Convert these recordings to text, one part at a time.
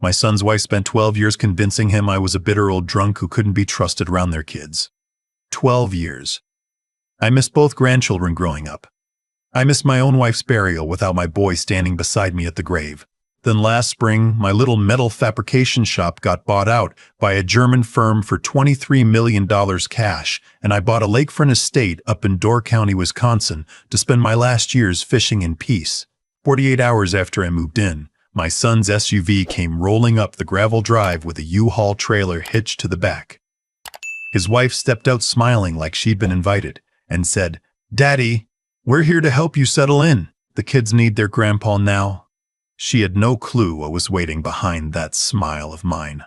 My son's wife spent 12 years convincing him I was a bitter old drunk who couldn't be trusted around their kids. 12 years. I missed both grandchildren growing up. I missed my own wife's burial without my boy standing beside me at the grave. Then last spring, my little metal fabrication shop got bought out by a German firm for $23 million cash, and I bought a lakefront estate up in Door County, Wisconsin, to spend my last years fishing in peace. 48 hours after I moved in, my son's SUV came rolling up the gravel drive with a U-Haul trailer hitched to the back. His wife stepped out smiling like she'd been invited and said, "Daddy, we're here to help you settle in. The kids need their grandpa now." She had no clue what was waiting behind that smile of mine.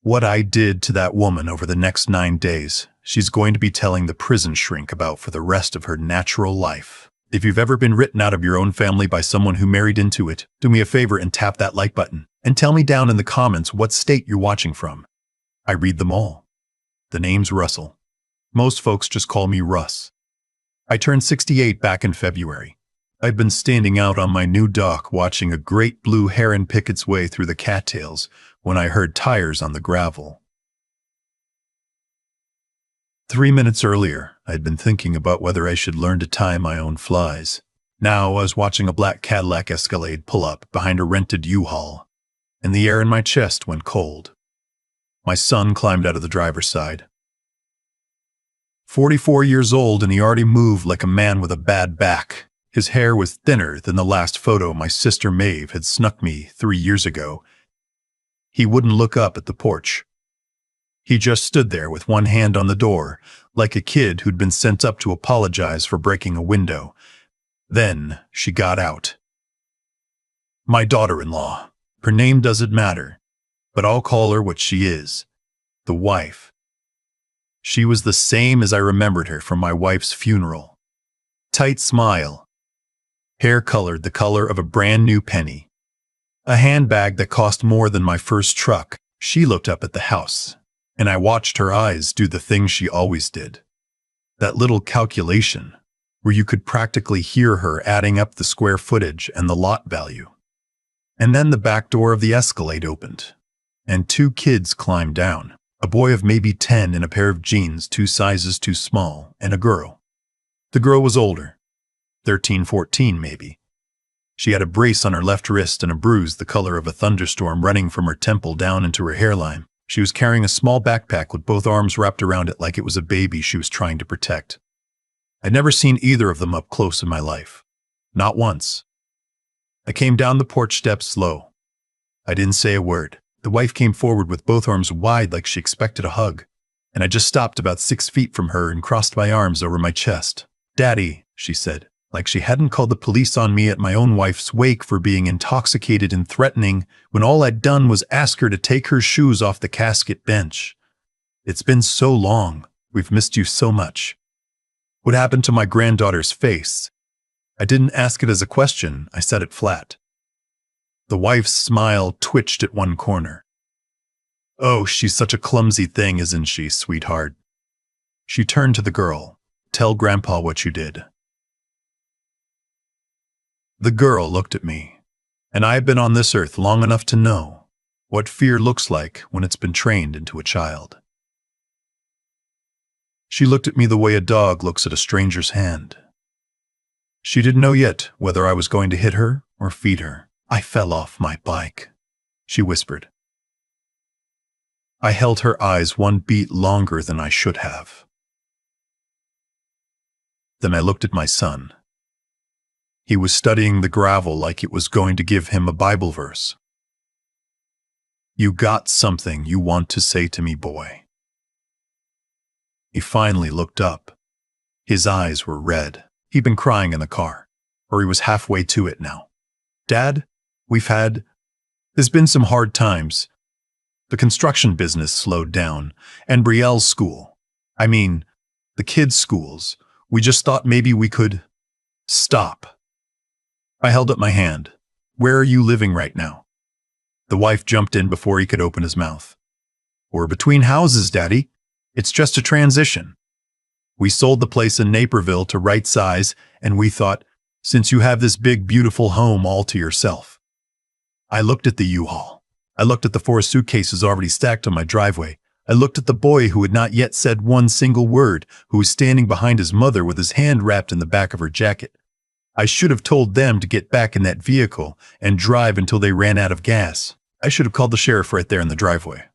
What I did to that woman over the next 9 days, she's going to be telling the prison shrink about for the rest of her natural life. If you've ever been written out of your own family by someone who married into it, do me a favor and tap that like button, and tell me down in the comments what state you're watching from. I read them all. The name's Russell. Most folks just call me Russ. I turned 68 back in February. I'd been standing out on my new dock watching a great blue heron pick its way through the cattails when I heard tires on the gravel. 3 minutes earlier, I'd been thinking about whether I should learn to tie my own flies. Now I was watching a black Cadillac Escalade pull up behind a rented U-Haul, and the air in my chest went cold. My son climbed out of the driver's side. 44 years old, and he already moved like a man with a bad back. His hair was thinner than the last photo my sister Maeve had snuck me 3 years ago. He wouldn't look up at the porch. He just stood there with one hand on the door, like a kid who'd been sent up to apologize for breaking a window. Then she got out. My daughter-in-law. Her name doesn't matter, but I'll call her what she is, the wife. She was the same as I remembered her from my wife's funeral. Tight smile. Hair colored the color of a brand new penny. A handbag that cost more than my first truck. She looked up at the house, and I watched her eyes do the thing she always did. That little calculation, where you could practically hear her adding up the square footage and the lot value. And then the back door of the Escalade opened, and 2 kids climbed down. A boy of maybe 10 in a pair of jeans 2 sizes too small, and a girl. The girl was older. 13, 14 maybe. She had a brace on her left wrist and a bruise the color of a thunderstorm running from her temple down into her hairline. She was carrying a small backpack with both arms wrapped around it like it was a baby she was trying to protect. I'd never seen either of them up close in my life. Not once. I came down the porch steps slow. I didn't say a word. The wife came forward with both arms wide like she expected a hug, and I just stopped about 6 feet from her and crossed my arms over my chest. "Daddy," she said, like she hadn't called the police on me at my own wife's wake for being intoxicated and threatening when all I'd done was ask her to take her shoes off the casket bench. "It's been so long. We've missed you so much." What happened to my granddaughter's face? I didn't ask it as a question, I said it flat. The wife's smile twitched at one corner. "Oh, she's such a clumsy thing, isn't she, sweetheart?" She turned to the girl. "Tell Grandpa what you did." The girl looked at me, and I had been on this earth long enough to know what fear looks like when it's been trained into a child. She looked at me the way a dog looks at a stranger's hand. She didn't know yet whether I was going to hit her or feed her. "I fell off my bike," she whispered. I held her eyes 1 beat longer than I should have. Then I looked at my son. He was studying the gravel like it was going to give him a Bible verse. "You got something you want to say to me, boy?" He finally looked up. His eyes were red. He'd been crying in the car, or he was halfway to it now. "Dad, there's been some hard times. The construction business slowed down, and Brielle's school. The kids' schools. We just thought maybe we could stop." I held up my hand. "Where are you living right now?" The wife jumped in before he could open his mouth. "We're between houses, Daddy. It's just a transition. We sold the place in Naperville to right size, and we thought, since you have this big, beautiful home all to yourself." I looked at the U-Haul. I looked at the 4 suitcases already stacked on my driveway. I looked at the boy who had not yet said one single word, who was standing behind his mother with his hand wrapped in the back of her jacket. I should have told them to get back in that vehicle and drive until they ran out of gas. I should have called the sheriff right there in the driveway.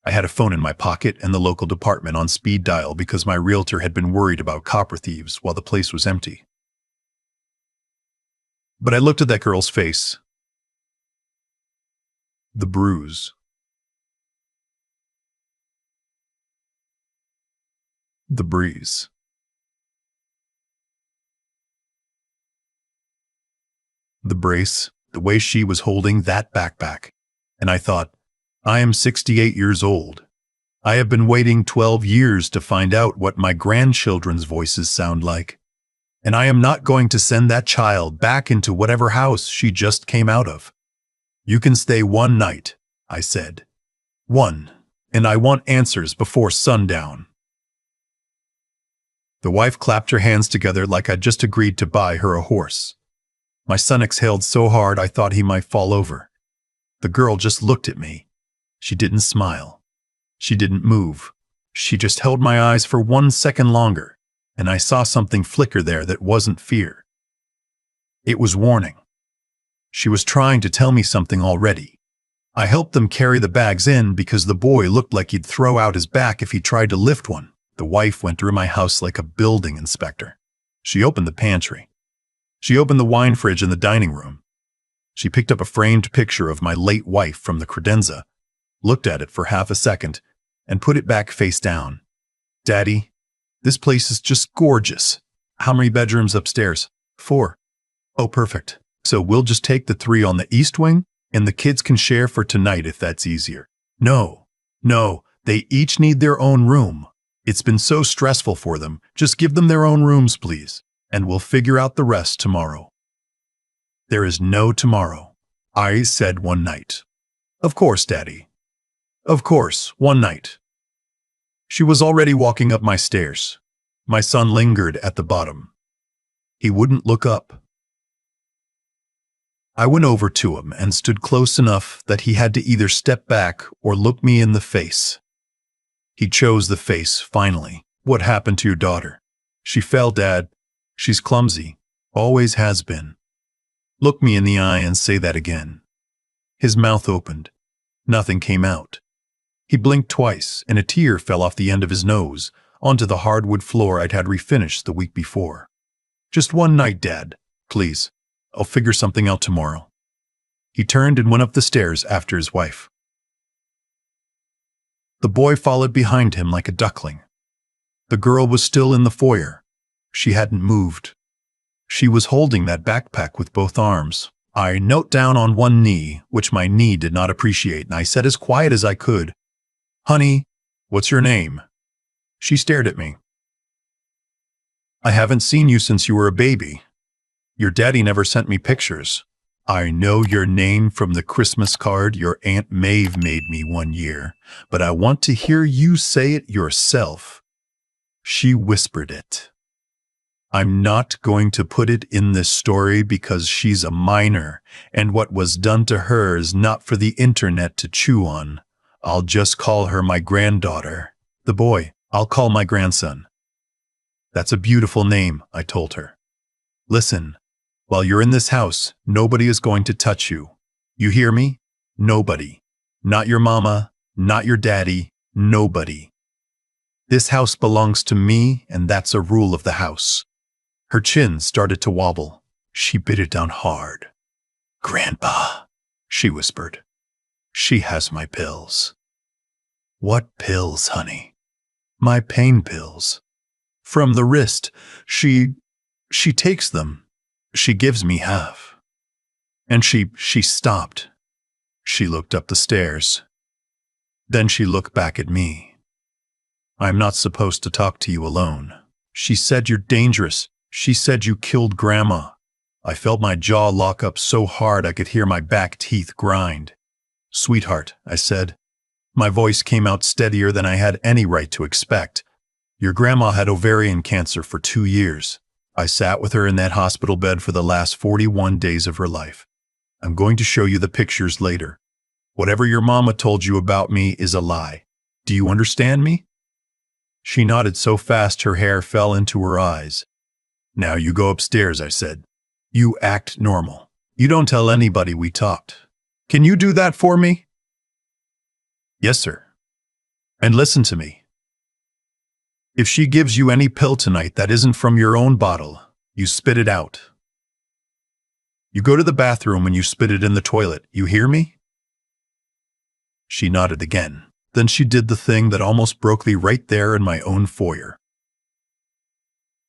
I had a phone in my pocket and the local department on speed dial because my realtor had been worried about copper thieves while the place was empty. But I looked at that girl's face. The bruise. The breeze. The brace, the way she was holding that backpack. And I thought, I am 68 years old. I have been waiting 12 years to find out what my grandchildren's voices sound like. And I am not going to send that child back into whatever house she just came out of. You can stay one night, I said. One, and I want answers before sundown. The wife clapped her hands together like I'd just agreed to buy her a horse. My son exhaled so hard I thought he might fall over. The girl just looked at me. She didn't smile. She didn't move. She just held my eyes for 1 second longer, and I saw something flicker there that wasn't fear. It was warning. She was trying to tell me something already. I helped them carry the bags in because the boy looked like he'd throw out his back if he tried to lift one. The wife went through my house like a building inspector. She opened the pantry. She opened the wine fridge in the dining room. She picked up a framed picture of my late wife from the credenza, looked at it for half a second, and put it back face down. Daddy, this place is just gorgeous. How many bedrooms upstairs? 4. Oh, perfect. So we'll just take the 3 on the east wing, and the kids can share for tonight if that's easier. No, they each need their own room. It's been so stressful for them. Just give them their own rooms, please, and we'll figure out the rest tomorrow. There is no tomorrow, I said one night. Of course, Daddy. Of course, one night. She was already walking up my stairs. My son lingered at the bottom. He wouldn't look up. I went over to him and stood close enough that he had to either step back or look me in the face. He chose the face, finally. What happened to your daughter? She fell, Dad. She's clumsy. Always has been. Look me in the eye and say that again. His mouth opened. Nothing came out. He blinked twice, and a tear fell off the end of his nose, onto the hardwood floor I'd had refinished the week before. Just one night, Dad. Please. I'll figure something out tomorrow. He turned and went up the stairs after his wife. The boy followed behind him like a duckling. The girl was still in the foyer. She hadn't moved. She was holding that backpack with both arms. I knelt down on one knee, which my knee did not appreciate, and I said as quiet as I could, Honey, what's your name? She stared at me. I haven't seen you since you were a baby. Your daddy never sent me pictures. I know your name from the Christmas card your Aunt Maeve made me one year, but I want to hear you say it yourself. She whispered it. I'm not going to put it in this story because she's a minor, and what was done to her is not for the internet to chew on. I'll just call her my granddaughter. The boy, I'll call my grandson. That's a beautiful name, I told her. Listen, while you're in this house, nobody is going to touch you. You hear me? Nobody. Not your mama, not your daddy, nobody. This house belongs to me, and that's a rule of the house. Her chin started to wobble. She bit it down hard. Grandpa, she whispered. She has my pills. What pills, honey? My pain pills. From the wrist. She takes them. She gives me half. And she stopped. She looked up the stairs. Then she looked back at me. I'm not supposed to talk to you alone. She said you're dangerous. She said you killed Grandma. I felt my jaw lock up so hard I could hear my back teeth grind. Sweetheart, I said. My voice came out steadier than I had any right to expect. Your grandma had ovarian cancer for 2 years. I sat with her in that hospital bed for the last 41 days of her life. I'm going to show you the pictures later. Whatever your mama told you about me is a lie. Do you understand me? She nodded so fast her hair fell into her eyes. Now you go upstairs, I said. You act normal. You don't tell anybody we talked. Can you do that for me? Yes, sir. And listen to me. If she gives you any pill tonight that isn't from your own bottle, you spit it out. You go to the bathroom and you spit it in the toilet. You hear me? She nodded again. Then she did the thing that almost broke me right there in my own foyer.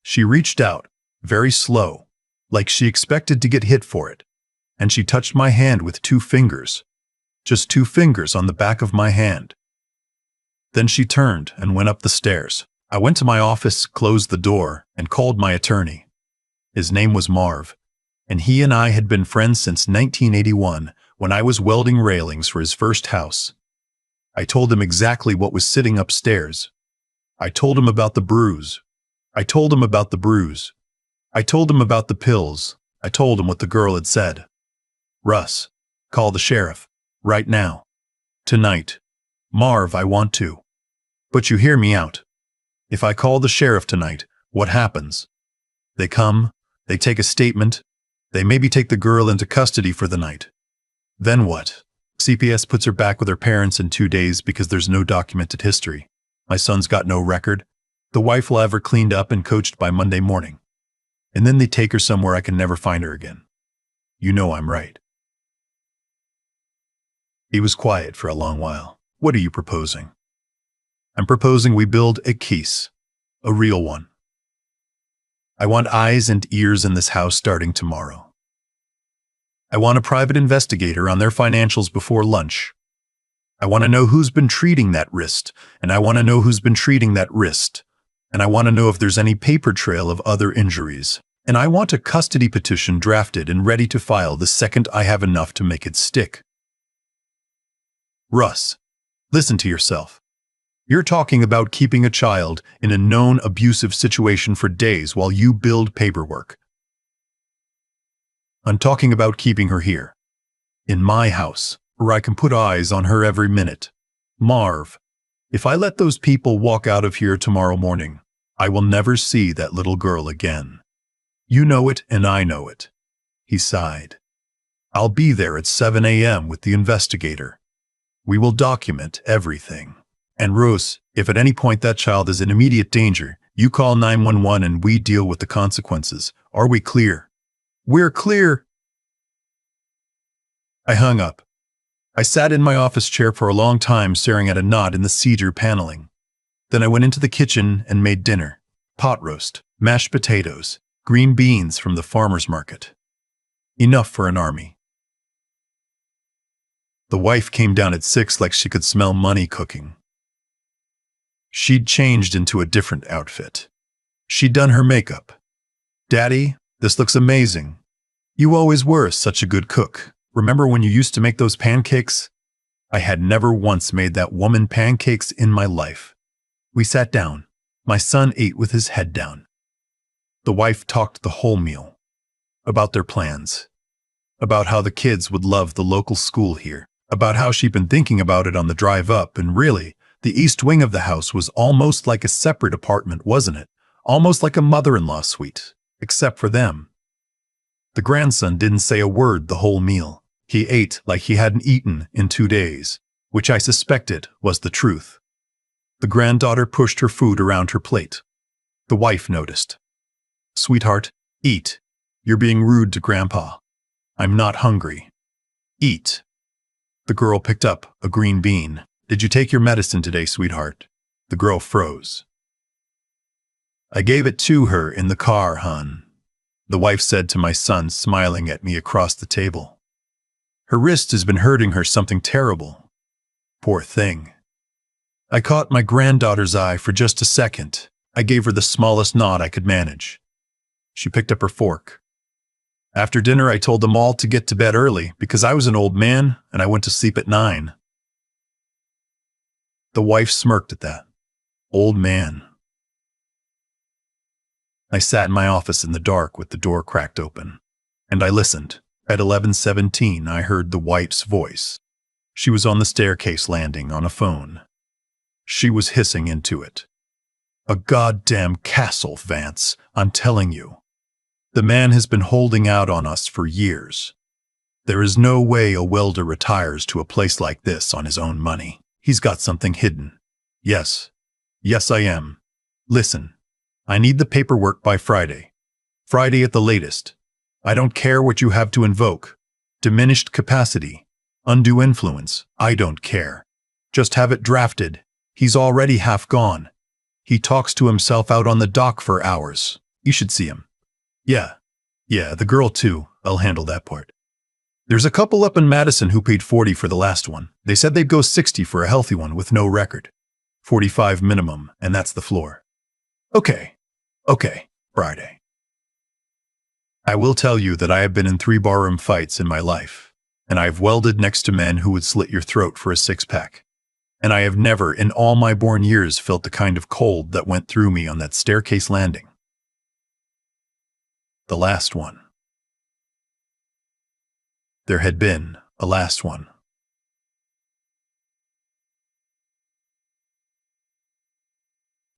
She reached out, very slow, like she expected to get hit for it, and she touched my hand with 2 fingers, just 2 fingers on the back of my hand. Then she turned and went up the stairs. I went to my office, closed the door, and called my attorney. His name was Marv, and he and I had been friends since 1981 when I was welding railings for his first house. I told him exactly what was sitting upstairs. I told him about the bruise. I told him about the bruise. I told him about the pills. I told him what the girl had said. Russ, call the sheriff. Right now. Tonight. Marv, I want to. But you hear me out. If I call the sheriff tonight, what happens? They come, they take a statement, they maybe take the girl into custody for the night. Then what? CPS puts her back with her parents in 2 days because there's no documented history. My son's got no record. The wife will have her cleaned up and coached by Monday morning. And then they take her somewhere I can never find her again. You know I'm right. He was quiet for a long while. What are you proposing? I'm proposing we build a case. A real one. I want eyes and ears in this house starting tomorrow. I want a private investigator on their financials before lunch. I want to know who's been treating that wrist, and I want to know who's been treating that wrist, and I want to know if there's any paper trail of other injuries, and I want a custody petition drafted and ready to file the second I have enough to make it stick. Russ, listen to yourself. You're talking about keeping a child in a known abusive situation for days while you build paperwork. I'm talking about keeping her here, in my house, where I can put eyes on her every minute. Marv, if I let those people walk out of here tomorrow morning, I will never see that little girl again. You know it and I know it. He sighed. I'll be there at 7 a.m. with the investigator. We will document everything. And Rose, if at any point that child is in immediate danger, you call 911 and we deal with the consequences. Are we clear? We're clear. I hung up. I sat in my office chair for a long time staring at a knot in the cedar paneling. Then I went into the kitchen and made dinner. Pot roast, mashed potatoes, green beans from the farmer's market. Enough for an army. The wife came down at 6 like she could smell money cooking. She'd changed into a different outfit. She'd done her makeup. Daddy, this looks amazing. You always were such a good cook. Remember when you used to make those pancakes? I had never once made that woman pancakes in my life. We sat down. My son ate with his head down. The wife talked the whole meal. About their plans. About how the kids would love the local school here. About how she'd been thinking about it on the drive up, and really, the east wing of the house was almost like a separate apartment, wasn't it? Almost like a mother-in-law suite, except for them. The grandson didn't say a word the whole meal. He ate like he hadn't eaten in 2 days, which I suspected was the truth. The granddaughter pushed her food around her plate. The wife noticed. Sweetheart, eat. You're being rude to Grandpa. I'm not hungry. Eat. The girl picked up a green bean. Did you take your medicine today, sweetheart? The girl froze. I gave it to her in the car, hon. The wife said to my son, smiling at me across the table. Her wrist has been hurting her something terrible. Poor thing. I caught my granddaughter's eye for just a second. I gave her the smallest nod I could manage. She picked up her fork. After dinner, I told them all to get to bed early because I was an old man and I went to sleep at 9. The wife smirked at that. Old man. I sat in my office in the dark with the door cracked open, and I listened. At 11:17, I heard the wife's voice. She was on the staircase landing on a phone. She was hissing into it. A goddamn castle, Vance, I'm telling you. The man has been holding out on us for years. There is no way a welder retires to a place like this on his own money. He's got something hidden. Yes. Yes, I am. Listen, I need the paperwork by Friday. Friday at the latest. I don't care what you have to invoke. Diminished capacity. Undue influence. I don't care. Just have it drafted. He's already half gone. He talks to himself out on the dock for hours. You should see him. Yeah, the girl too. I'll handle that part. There's a couple up in Madison who paid $40 for the last one. They said they'd go $60 for a healthy one with no record. $45 minimum, and that's the floor. Okay, Friday. I will tell you that I have been in 3 barroom fights in my life, and I have welded next to men who would slit your throat for a 6-pack. And I have never, in all my born years, felt the kind of cold that went through me on that staircase landing. The last one. There had been a last one.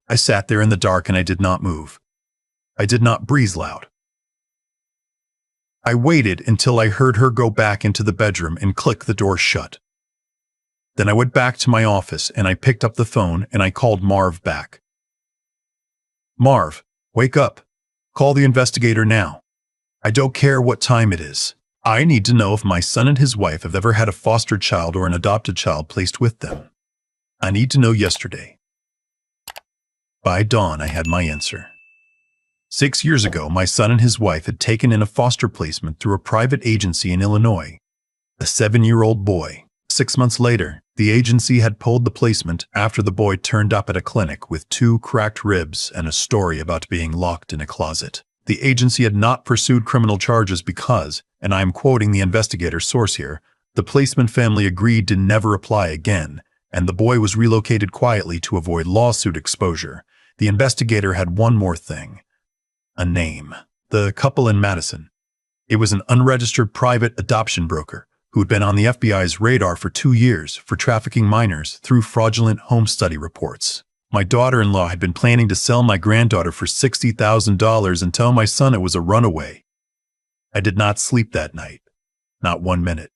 I sat there in the dark and I did not move. I did not breathe loud. I waited until I heard her go back into the bedroom and click the door shut. Then I went back to my office and I picked up the phone and I called Marv back. Marv, wake up. Call the investigator now. I don't care what time it is. I need to know if my son and his wife have ever had a foster child or an adopted child placed with them. I need to know yesterday. By dawn, I had my answer. 6 years ago, my son and his wife had taken in a foster placement through a private agency in Illinois. A 7-year-old boy. 6 months later, the agency had pulled the placement after the boy turned up at a clinic with 2 cracked ribs and a story about being locked in a closet. The agency had not pursued criminal charges because, and I am quoting the investigator's source here, the placement family agreed to never apply again, and the boy was relocated quietly to avoid lawsuit exposure. The investigator had one more thing. A name. The couple in Madison. It was an unregistered private adoption broker who had been on the FBI's radar for 2 years for trafficking minors through fraudulent home study reports. My daughter-in-law had been planning to sell my granddaughter for $60,000 and tell my son it was a runaway. I did not sleep that night. Not 1 minute.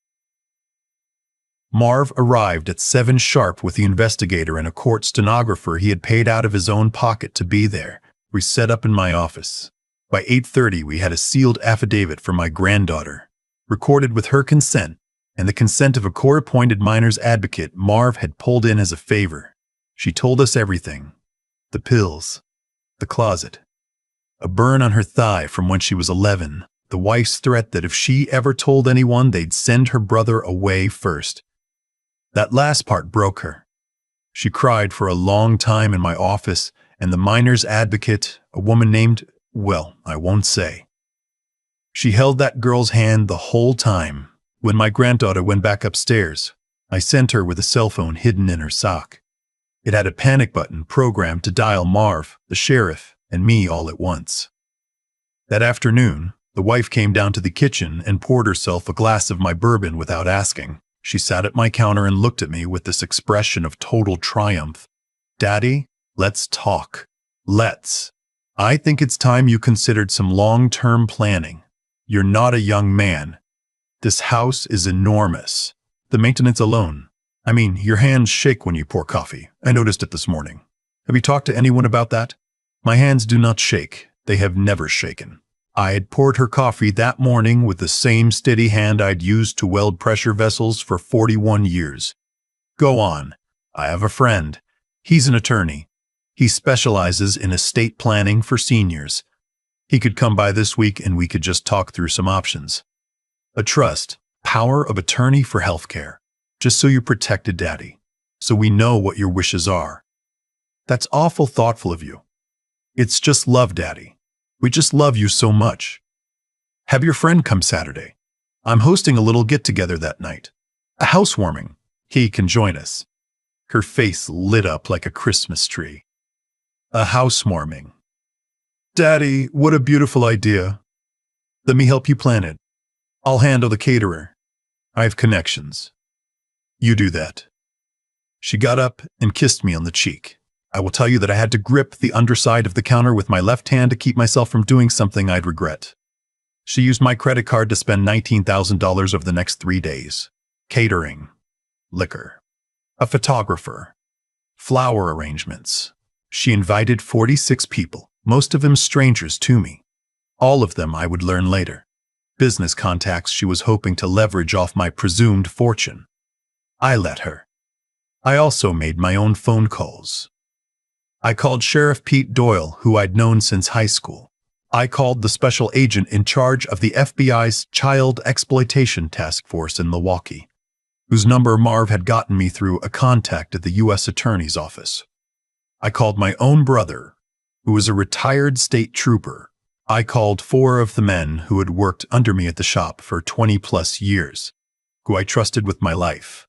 Marv arrived at 7 sharp with the investigator and a court stenographer he had paid out of his own pocket to be there. We set up in my office. By 8:30, we had a sealed affidavit for my granddaughter, recorded with her consent and the consent of a court-appointed minors advocate Marv had pulled in as a favor. She told us everything. The pills. The closet. A burn on her thigh from when she was 11. The wife's threat that if she ever told anyone, they'd send her brother away first. That last part broke her. She cried for a long time in my office, and the minors advocate, a woman named, well, I won't say. She held that girl's hand the whole time. When my granddaughter went back upstairs, I sent her with a cell phone hidden in her sock. It had a panic button programmed to dial Marv, the sheriff, and me all at once. That afternoon, the wife came down to the kitchen and poured herself a glass of my bourbon without asking. She sat at my counter and looked at me with this expression of total triumph. Daddy, let's talk. Let's. I think it's time you considered some long-term planning. You're not a young man. This house is enormous. The maintenance alone. I mean, your hands shake when you pour coffee. I noticed it this morning. Have you talked to anyone about that? My hands do not shake. They have never shaken. I had poured her coffee that morning with the same steady hand I'd used to weld pressure vessels for 41 years. Go on. I have a friend. He's an attorney. He specializes in estate planning for seniors. He could come by this week and we could just talk through some options. A trust, power of attorney for healthcare. Just so you're protected, Daddy. So we know what your wishes are. That's awful thoughtful of you. It's just love, Daddy. We just love you so much. Have your friend come Saturday. I'm hosting a little get-together that night. A housewarming. He can join us. Her face lit up like a Christmas tree. A housewarming. Daddy, what a beautiful idea. Let me help you plan it. I'll handle the caterer. I have connections. You do that. She got up and kissed me on the cheek. I will tell you that I had to grip the underside of the counter with my left hand to keep myself from doing something I'd regret. She used my credit card to spend $19,000 over the next 3 days. Catering, liquor, a photographer, flower arrangements. She invited 46 people, most of them strangers to me. All of them I would learn later. Business contacts she was hoping to leverage off my presumed fortune. I let her. I also made my own phone calls. I called Sheriff Pete Doyle, who I'd known since high school. I called the special agent in charge of the FBI's Child Exploitation Task Force in Milwaukee, whose number Marv had gotten me through a contact at the U.S. Attorney's Office. I called my own brother, who was a retired state trooper. I called 4 of the men who had worked under me at the shop for 20-plus years, who I trusted with my life.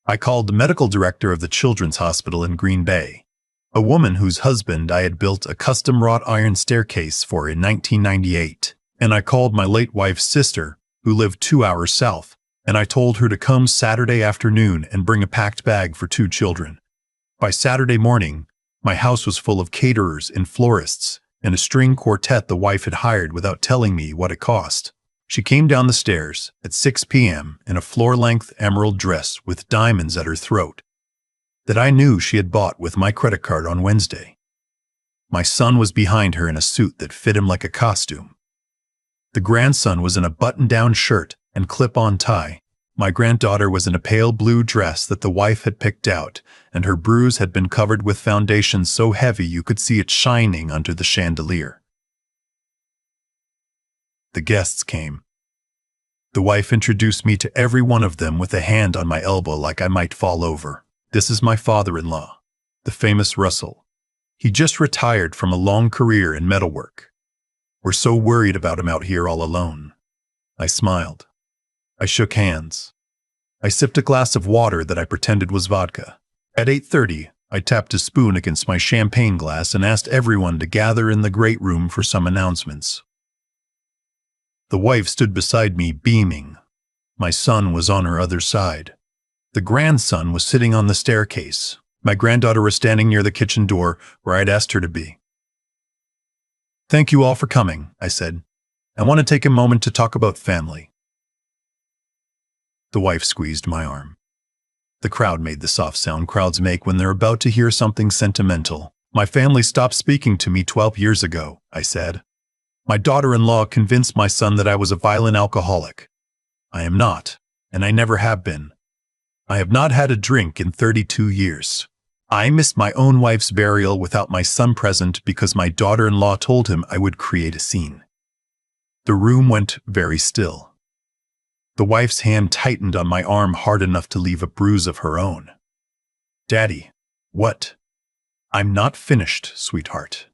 I called the medical director of the Children's Hospital in Green Bay, a woman whose husband I had built a custom wrought iron staircase for in 1998, and I called my late wife's sister, who lived 2 hours south, and I told her to come Saturday afternoon and bring a packed bag for 2 children. By Saturday morning, my house was full of caterers and florists, and a string quartet the wife had hired without telling me what it cost. She came down the stairs at 6 p.m. in a floor-length emerald dress with diamonds at her throat that I knew she had bought with my credit card on Wednesday. My son was behind her in a suit that fit him like a costume. The grandson was in a button-down shirt and clip-on tie. My granddaughter was in a pale blue dress that the wife had picked out, and her bruise had been covered with foundation so heavy you could see it shining under the chandelier. The guests came. The wife introduced me to every one of them with a hand on my elbow like I might fall over. This is my father-in-law, the famous Russell. He just retired from a long career in metalwork. We're so worried about him out here all alone. I smiled. I shook hands. I sipped a glass of water that I pretended was vodka. At 8:30, I tapped a spoon against my champagne glass and asked everyone to gather in the great room for some announcements. The wife stood beside me, beaming. My son was on her other side. The grandson was sitting on the staircase. My granddaughter was standing near the kitchen door where I'd asked her to be. "Thank you all for coming," I said. "I want to take a moment to talk about family." The wife squeezed my arm. The crowd made the soft sound crowds make when they're about to hear something sentimental. "My family stopped speaking to me 12 years ago," I said. "My daughter-in-law convinced my son that I was a violent alcoholic. I am not, and I never have been. I have not had a drink in 32 years. I missed my own wife's burial without my son present because my daughter-in-law told him I would create a scene." The room went very still. The wife's hand tightened on my arm hard enough to leave a bruise of her own. "Daddy, what?" "I'm not finished, sweetheart."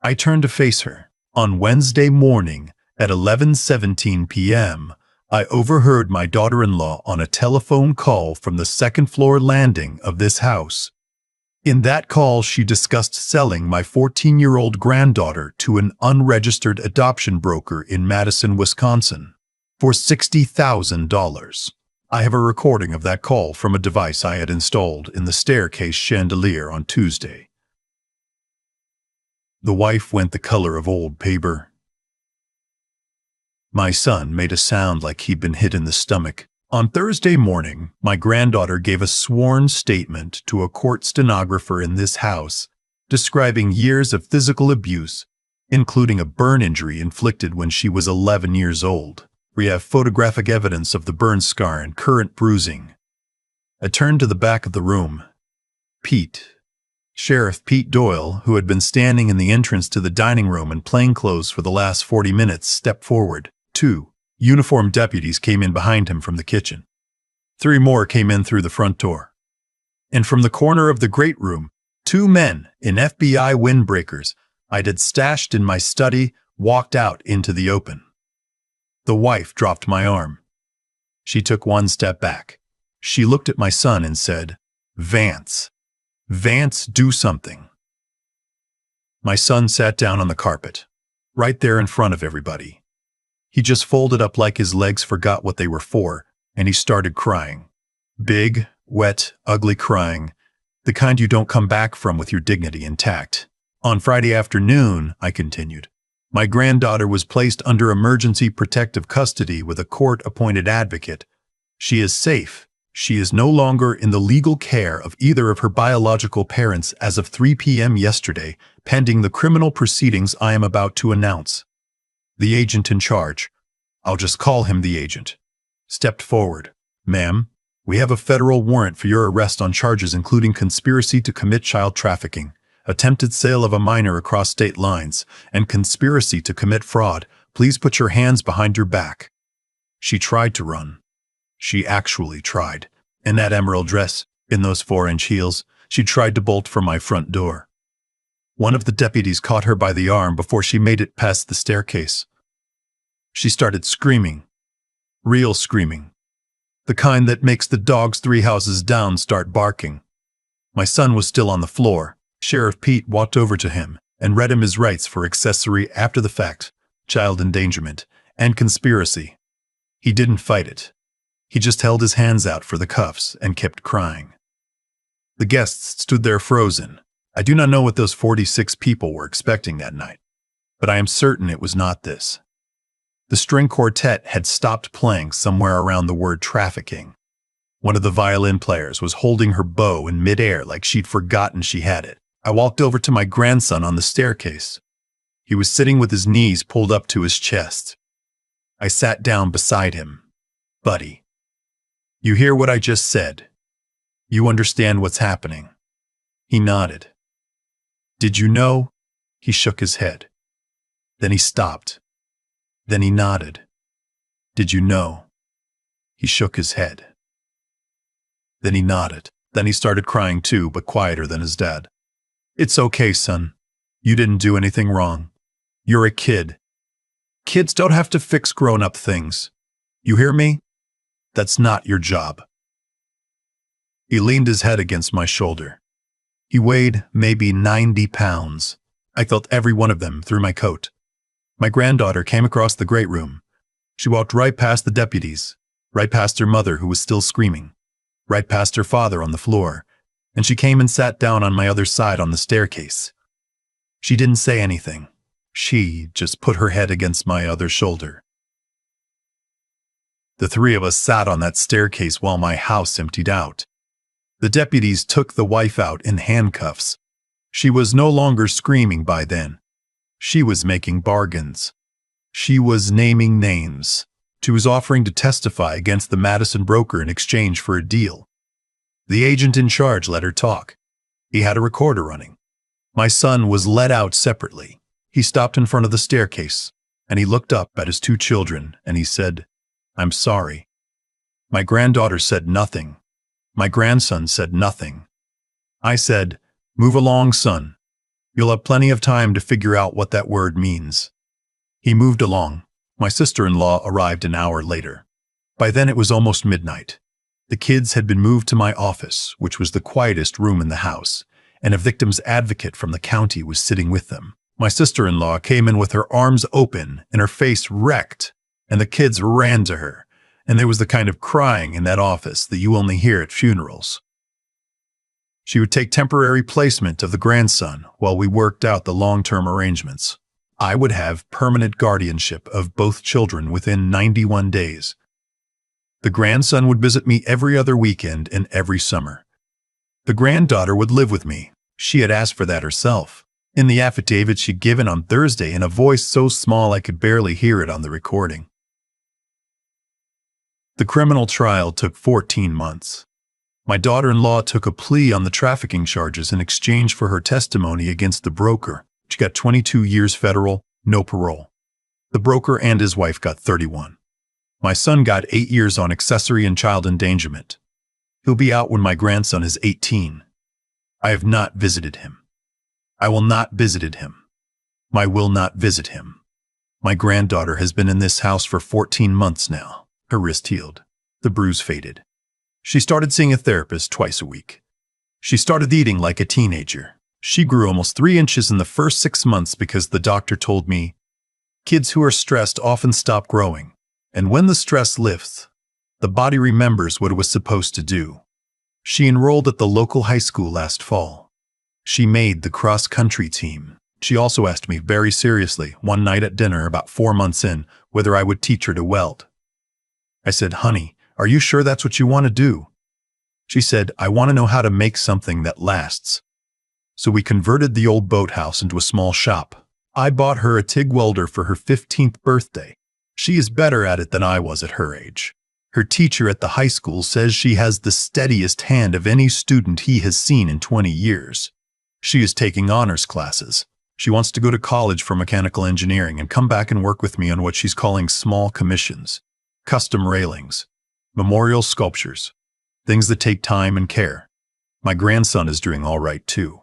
I turned to face her. On Wednesday morning at 11:17 p.m., I overheard my daughter-in-law on a telephone call from the second-floor landing of this house. In that call, she discussed selling my 14-year-old granddaughter to an unregistered adoption broker in Madison, Wisconsin, for $60,000. I have a recording of that call from a device I had installed in the staircase chandelier on Tuesday. The wife went the color of old paper. My son made a sound like he'd been hit in the stomach. On Thursday morning, my granddaughter gave a sworn statement to a court stenographer in this house, describing years of physical abuse, including a burn injury inflicted when she was 11 years old. We have photographic evidence of the burn scar and current bruising. I turned to the back of the room. Sheriff Pete Doyle, who had been standing in the entrance to the dining room in plainclothes for the last 40 minutes, stepped forward. 2 uniformed deputies came in behind him from the kitchen. 3 more came in through the front door. And from the corner of the great room, 2 men in FBI windbreakers I'd had stashed in my study walked out into the open. The wife dropped my arm. She took 1 step back. She looked at my son and said, Vance, do something." My son sat down on the carpet, right there in front of everybody. He just folded up like his legs forgot what they were for, and he started crying. Big, wet, ugly crying, the kind you don't come back from with your dignity intact. On Friday afternoon, I continued, my granddaughter was placed under emergency protective custody with a court-appointed advocate. She is safe. She is no longer in the legal care of either of her biological parents as of 3 p.m. yesterday, pending the criminal proceedings I am about to announce. The agent in charge, I'll just call him the agent, stepped forward. Ma'am, we have a federal warrant for your arrest on charges including conspiracy to commit child trafficking, attempted sale of a minor across state lines, and conspiracy to commit fraud. Please put your hands behind your back. She tried to run. She actually tried. In that emerald dress, in those 4-inch heels, she tried to bolt from my front door. One of the deputies caught her by the arm before she made it past the staircase. She started screaming. Real screaming. The kind that makes the dogs 3 houses down start barking. My son was still on the floor. Sheriff Pete walked over to him and read him his rights for accessory after the fact, child endangerment, and conspiracy. He didn't fight it. He just held his hands out for the cuffs and kept crying. The guests stood there frozen. I do not know what those 46 people were expecting that night, but I am certain it was not this. The string quartet had stopped playing somewhere around the word trafficking. One of the violin players was holding her bow in midair like she'd forgotten she had it. I walked over to my grandson on the staircase. He was sitting with his knees pulled up to his chest. I sat down beside him. Buddy, you hear what I just said? You understand what's happening? He nodded. Did you know? He shook his head. Then he stopped. Then he nodded. Did you know? He shook his head. Then he nodded. Then he started crying too, but quieter than his dad. It's okay, son. You didn't do anything wrong. You're a kid. Kids don't have to fix grown-up things. You hear me? That's not your job. He leaned his head against my shoulder. He weighed maybe 90 pounds. I felt every one of them through my coat. My granddaughter came across the great room. She walked right past the deputies, right past her mother who was still screaming, right past her father on the floor, and she came and sat down on my other side on the staircase. She didn't say anything. She just put her head against my other shoulder. The 3 of us sat on that staircase while my house emptied out. The deputies took the wife out in handcuffs. She was no longer screaming by then. She was making bargains. She was naming names. She was offering to testify against the Madison broker in exchange for a deal. The agent in charge let her talk. He had a recorder running. My son was let out separately. He stopped in front of the staircase, and he looked up at his 2 children, and he said, I'm sorry. My granddaughter said nothing. My grandson said nothing. I said, move along, son. You'll have plenty of time to figure out what that word means. He moved along. My sister-in-law arrived an hour later. By then it was almost midnight. The kids had been moved to my office, which was the quietest room in the house, and a victim's advocate from the county was sitting with them. My sister-in-law came in with her arms open and her face wrecked, and the kids ran to her, and there was the kind of crying in that office that you only hear at funerals. She would take temporary placement of the grandson while we worked out the long-term arrangements. I would have permanent guardianship of both children within 91 days. The grandson would visit me every other weekend and every summer. The granddaughter would live with me. She had asked for that herself. In the affidavit she'd given on Thursday in a voice so small I could barely hear it on the recording. The criminal trial took 14 months. My daughter-in-law took a plea on the trafficking charges in exchange for her testimony against the broker. She got 22 years federal, no parole. The broker and his wife got 31. My son got 8 years on accessory and child endangerment. He'll be out when my grandson is 18. I have not visited him. I will not visit him. I will not visit him. My granddaughter has been in this house for 14 months now. Her wrist healed. The bruise faded. She started seeing a therapist twice a week. She started eating like a teenager. She grew almost 3 inches in the first 6 months because the doctor told me, Kids who are stressed often stop growing, and when the stress lifts, the body remembers what it was supposed to do. She enrolled at the local high school last fall. She made the cross-country team. She also asked me very seriously one night at dinner about 4 months in whether I would teach her to weld. I said, "Honey, are you sure that's what you want to do?" She said, "I want to know how to make something that lasts." So we converted the old boathouse into a small shop. I bought her a TIG welder for her 15th birthday. She is better at it than I was at her age. Her teacher at the high school says she has the steadiest hand of any student he has seen in 20 years. She is taking honors classes. She wants to go to college for mechanical engineering and come back and work with me on what she's calling small commissions, custom railings, memorial sculptures, things that take time and care. My grandson is doing all right too.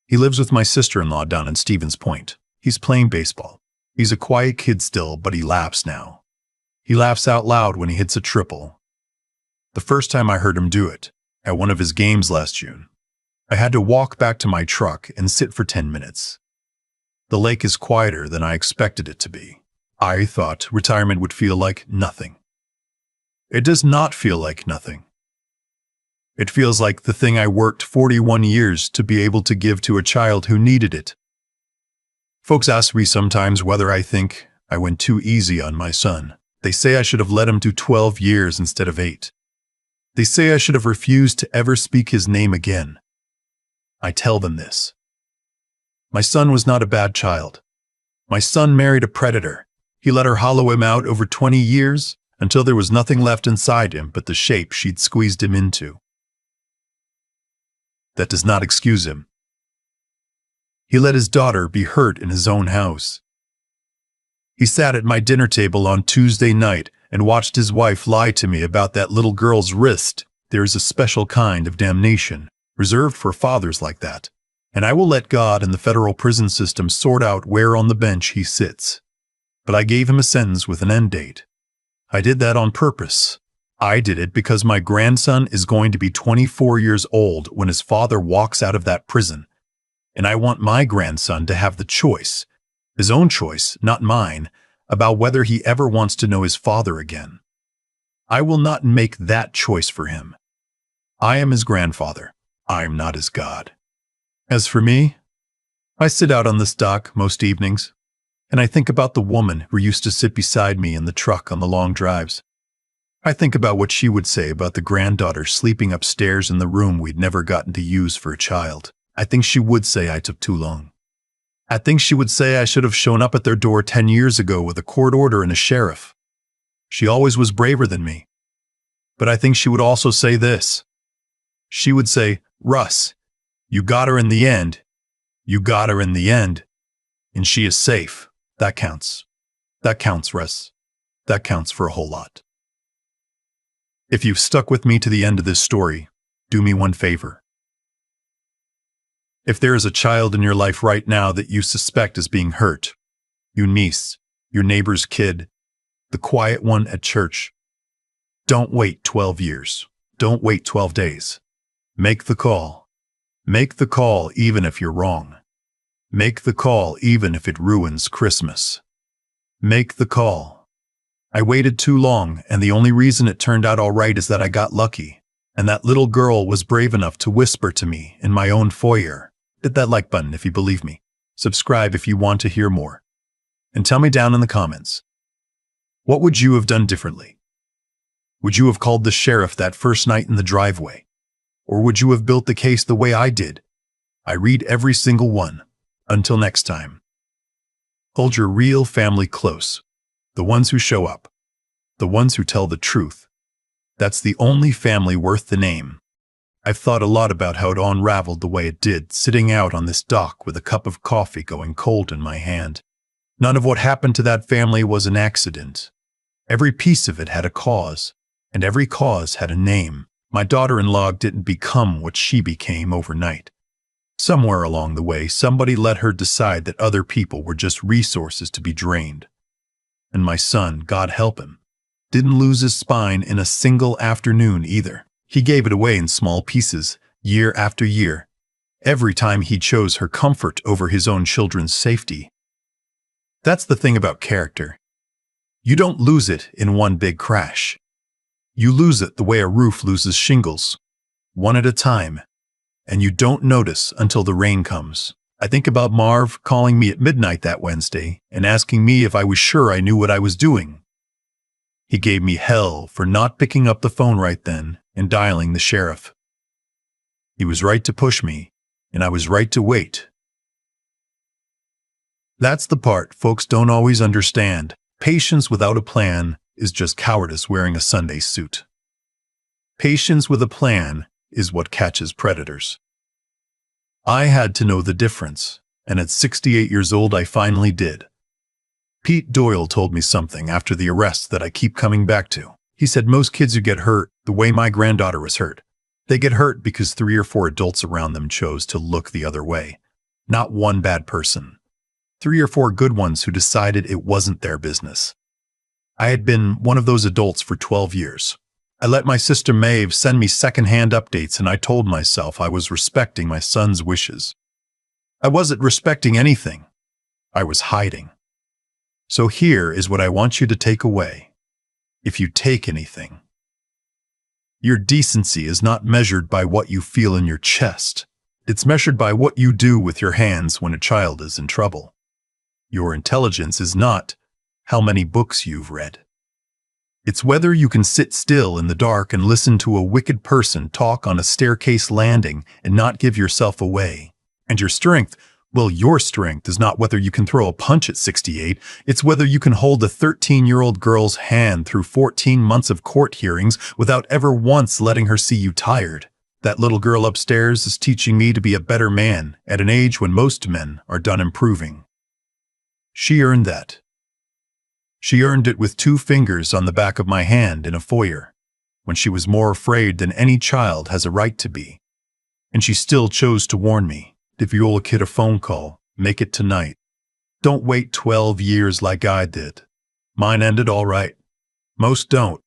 He lives with my sister-in-law down in Stevens Point. He's playing baseball. He's a quiet kid still, but he laughs now. He laughs out loud when he hits a triple. The first time I heard him do it, at one of his games last June, I had to walk back to my truck and sit for 10 minutes. The lake is quieter than I expected it to be. I thought retirement would feel like nothing. It does not feel like nothing. It feels like the thing I worked 41 years to be able to give to a child who needed it. Folks ask me sometimes whether I think I went too easy on my son. They say I should have let him do 12 years instead of 8. They say I should have refused to ever speak his name again. I tell them this. My son was not a bad child. My son married a predator. He let her hollow him out over 20 years until there was nothing left inside him but the shape she'd squeezed him into. That does not excuse him. He let his daughter be hurt in his own house. He sat at my dinner table on Tuesday night and watched his wife lie to me about that little girl's wrist. There is a special kind of damnation reserved for fathers like that, and I will let God and the federal prison system sort out where on the bench he sits. But I gave him a sentence with an end date. I did that on purpose. I did it because my grandson is going to be 24 years old when his father walks out of that prison, and I want my grandson to have the choice, his own choice, not mine, about whether he ever wants to know his father again. I will not make that choice for him. I am his grandfather. I am not his God. As for me, I sit out on this dock most evenings, and I think about the woman who used to sit beside me in the truck on the long drives. I think about what she would say about the granddaughter sleeping upstairs in the room we'd never gotten to use for a child. I think she would say I took too long. I think she would say I should have shown up at their door 10 years ago with a court order and a sheriff. She always was braver than me. But I think she would also say this. She would say, "Russ, you got her in the end. You got her in the end. And she is safe. That counts. That counts, Russ. That counts for a whole lot." If you've stuck with me to the end of this story, do me one favor. If there is a child in your life right now that you suspect is being hurt, your niece, your neighbor's kid, the quiet one at church, don't wait 12 years. Don't wait 12 days. Make the call. Make the call even if you're wrong. Make the call even if it ruins Christmas. Make the call. I waited too long, and the only reason it turned out all right is that I got lucky, and that little girl was brave enough to whisper to me in my own foyer. Hit that like button if you believe me. Subscribe if you want to hear more. And tell me down in the comments, what would you have done differently? Would you have called the sheriff that first night in the driveway? Or would you have built the case the way I did? I read every single one. Until next time. Hold your real family close. The ones who show up. The ones who tell the truth. That's the only family worth the name. I've thought a lot about how it unraveled the way it did, sitting out on this dock with a cup of coffee going cold in my hand. None of what happened to that family was an accident. Every piece of it had a cause, and every cause had a name. My daughter-in-law didn't become what she became overnight. Somewhere along the way, somebody let her decide that other people were just resources to be drained. And my son, God help him, didn't lose his spine in a single afternoon either. He gave it away in small pieces, year after year, every time he chose her comfort over his own children's safety. That's the thing about character. You don't lose it in one big crash. You lose it the way a roof loses shingles, one at a time, and you don't notice until the rain comes. I think about Marv calling me at midnight that Wednesday and asking me if I was sure I knew what I was doing. He gave me hell for not picking up the phone right then and dialing the sheriff. He was right to push me, and I was right to wait. That's the part folks don't always understand. Patience without a plan is just cowardice wearing a Sunday suit. Patience with a plan is what catches predators. I had to know the difference, and at 68 years old I finally did. Pete Doyle told me something after the arrest that I keep coming back to. He said most kids who get hurt the way my granddaughter was hurt, they get hurt because 3 or 4 adults around them chose to look the other way. Not one bad person. 3 or 4 good ones who decided it wasn't their business. I had been one of those adults for 12 years. I let my sister Maeve send me secondhand updates, and I told myself I was respecting my son's wishes. I wasn't respecting anything. I was hiding. So here is what I want you to take away. If you take anything, your decency is not measured by what you feel in your chest. It's measured by what you do with your hands when a child is in trouble. Your intelligence is not how many books you've read. It's whether you can sit still in the dark and listen to a wicked person talk on a staircase landing and not give yourself away. And your strength, well, your strength is not whether you can throw a punch at 68, it's whether you can hold a 13-year-old girl's hand through 14 months of court hearings without ever once letting her see you tired. That little girl upstairs is teaching me to be a better man at an age when most men are done improving. She earned that. She earned it with 2 fingers on the back of my hand in a foyer, when she was more afraid than any child has a right to be. And she still chose to warn me, if you owe a kid a phone call, make it tonight. Don't wait 12 years like I did. Mine ended all right. Most don't.